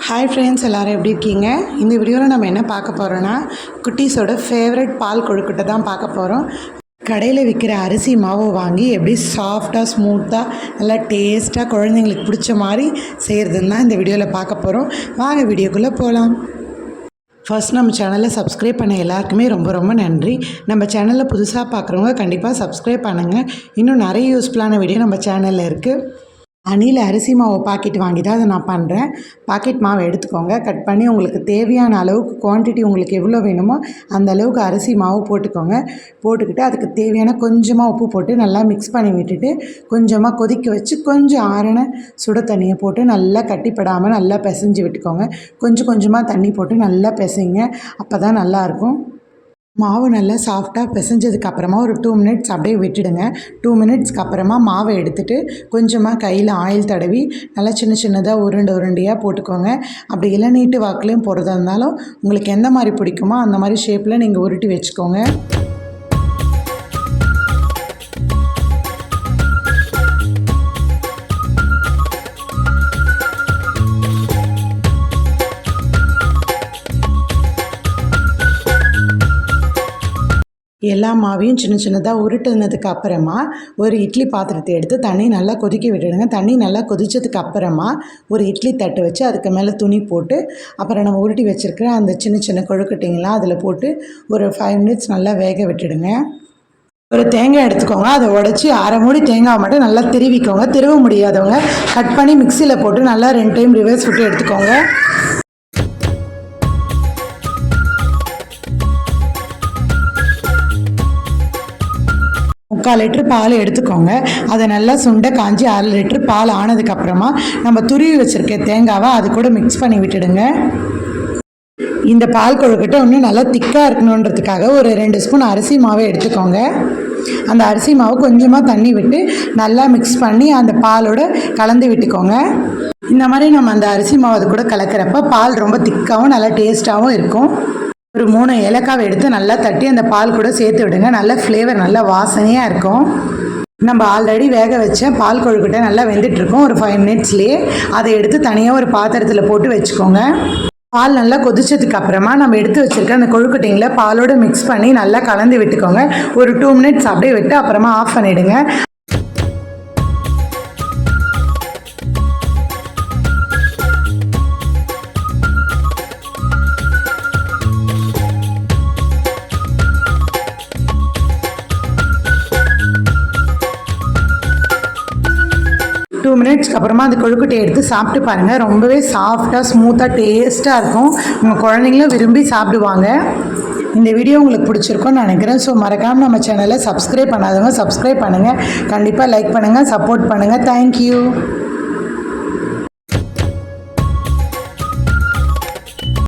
Hi friends, எல்லோரும் எப்படி இருக்கீங்க? இந்த வீடியோவில் நம்ம என்ன பார்க்க போகிறோன்னா, குட்டீஸோட ஃபேவரட் பால் கொழுக்கட்டை தான் பார்க்க போகிறோம். கடையில் விற்கிற அரிசி மாவை வாங்கி எப்படி சாஃப்டாக ஸ்மூத்தாக நல்லா டேஸ்ட்டாக குழந்தைங்களுக்கு பிடிச்ச மாதிரி செய்கிறதுன்னு தான் இந்த வீடியோவில் பார்க்க போகிறோம். வாங்க வீடியோக்குள்ளே போகலாம். ஃபர்ஸ்ட் நம்ம சேனலை சப்ஸ்கிரைப் பண்ண எல்லாருக்குமே ரொம்ப ரொம்ப நன்றி. நம்ம சேனலில் புதுசாக பார்க்குறவங்க கண்டிப்பாக சப்ஸ்கிரைப் பண்ணுங்கள். இன்னும் நிறைய யூஸ்ஃபுல்லான வீடியோ நம்ம சேனலில் இருக்குது. அணில் அரிசி மாவு பாக்கெட் வாங்கி தான் அதை நான் பண்ணுறேன். பாக்கெட் மாவை எடுத்துக்கோங்க. கட் பண்ணி உங்களுக்கு தேவையான அளவுக்கு குவான்டிட்டி உங்களுக்கு எவ்வளோ வேணுமோ அந்த அளவுக்கு அரிசி மாவு போட்டுக்கோங்க. போட்டுக்கிட்டு அதுக்கு தேவையான கொஞ்சமாக உப்பு போட்டு நல்லா மிக்ஸ் பண்ணி விட்டுட்டு கொஞ்சமாக கொதிக்க வச்சு கொஞ்சம் ஆறின சுட தண்ணியை போட்டு நல்லா கட்டிப்படாமல் நல்லா பிசைஞ்சு விட்டுக்கோங்க. கொஞ்சம் கொஞ்சமாக தண்ணி போட்டு நல்லா பிசைங்க. அப்போ தான் நல்லாயிருக்கும். மாவு நல்லா சாஃப்டாக பிசைஞ்சதுக்கப்புறமா ஒரு 2 மினிட்ஸ் அப்படியே விட்டுடுங்க. 2 மினிட்ஸ்க்கு அப்புறமா மாவை எடுத்துகிட்டு கொஞ்சமாக கையில் ஆயில் தடவி நல்லா சின்ன சின்னதாக உருண்டையாக போட்டுக்கோங்க. அப்படி இல்லை நீட்டு வாக்குலேயும் போடுறதா இருந்தாலும் உங்களுக்கு எந்த மாதிரி பிடிக்குமோ அந்த மாதிரி ஷேப்பில் நீங்கள் உருட்டி வச்சுக்கோங்க. எல்லா மாவையும் சின்ன சின்னதாக உருட்டுனதுக்கு அப்புறமா ஒரு இட்லி பாத்திரத்தை எடுத்து தண்ணி நல்லா கொதிக்க விட்டுடுங்க. தண்ணி நல்லா கொதித்ததுக்கு அப்புறமா ஒரு இட்லி தட்டு வச்சு அதுக்கு மேலே துணி போட்டு அப்புறம் நம்ம உருட்டி வச்சுருக்கிற அந்த சின்ன சின்ன கொழுக்கட்டைங்களாம் அதில் போட்டு ஒரு 5 மினிட்ஸ் நல்லா வேக விட்டுடுங்க. ஒரு தேங்காய் எடுத்துக்கோங்க. அதை உடச்சி அரை மூடி தேங்காய் மட்டும் நல்லா திருவிக்கோங்க. திருவ முடியாதவங்க கட் பண்ணி மிக்சியில் போட்டு நல்லா 2 டைம் ரிவர்ஸ் விட்டு எடுத்துக்கோங்க. 3/4 லிட்டர் பால் எடுத்துக்கோங்க. அதை நல்லா சுண்டை காஞ்சி 1/2 லிட்டர் பால் ஆனதுக்கப்புறமா நம்ம துருவி வச்சுருக்க தேங்காவை அது கூட மிக்ஸ் பண்ணி விட்டுடுங்க. இந்த பால் கொழுக்கட்டை இன்னும் நல்லா திக்காக இருக்கணுன்றதுக்காக ஒரு 2 ஸ்பூன் அரிசி மாவை எடுத்துக்கோங்க. அந்த அரிசி மாவு கொஞ்சமாக தண்ணி விட்டு நல்லா மிக்ஸ் பண்ணி அந்த பாலோட கலந்து விட்டுக்கோங்க. இந்த மாதிரி நம்ம அந்த அரிசி மாவு அது கூட கலக்கிறப்ப பால் ரொம்ப திக்காகவும் நல்லா டேஸ்ட்டாகவும் இருக்கும். ஒரு 3 ஏலக்காவை எடுத்து நல்லா தட்டி அந்த பால் கூட சேர்த்து விடுங்க. நல்ல ஃப்ளேவர் நல்லா வாசனையாக இருக்கும். நம்ம ஆல்ரெடி வேக வச்ச பால் கொழுக்கட்டை நல்லா வெந்துட்டுருக்கோம். ஒரு 5 மினிட்ஸ்லேயே அதை எடுத்து தனியாக ஒரு பாத்திரத்தில் போட்டு வச்சுக்கோங்க. பால் நல்லா கொதிச்சதுக்கு அப்புறமா நம்ம எடுத்து வச்சுருக்க அந்த கொழுக்கட்டைங்களை பாலோடு மிக்ஸ் பண்ணி நல்லா கலந்து விட்டுக்கோங்க. ஒரு 2 மினிட்ஸ் அப்படியே விட்டு அப்புறமா ஆஃப் பண்ணிவிடுங்க. மினிட்ஸ்க்கு அப்புறமா அந்த கொழுக்கட்டையை எடுத்து சாப்பிட்டு பாருங்கள். ரொம்பவே சாஃப்டாக ஸ்மூத்தாக டேஸ்ட்டாக இருக்கும். உங்கள் குழந்தைங்களும் விரும்பி சாப்பிடுவாங்க. இந்த வீடியோ உங்களுக்கு பிடிச்சிருக்கும்னு நினைக்கிறேன். ஸோ மறக்காமல் நம்ம சேனலை சப்ஸ்கிரைப் பண்ணாதவங்க சப்ஸ்கிரைப் பண்ணுங்கள். கண்டிப்பாக லைக் பண்ணுங்கள், சப்போர்ட் பண்ணுங்கள். தேங்க்யூ.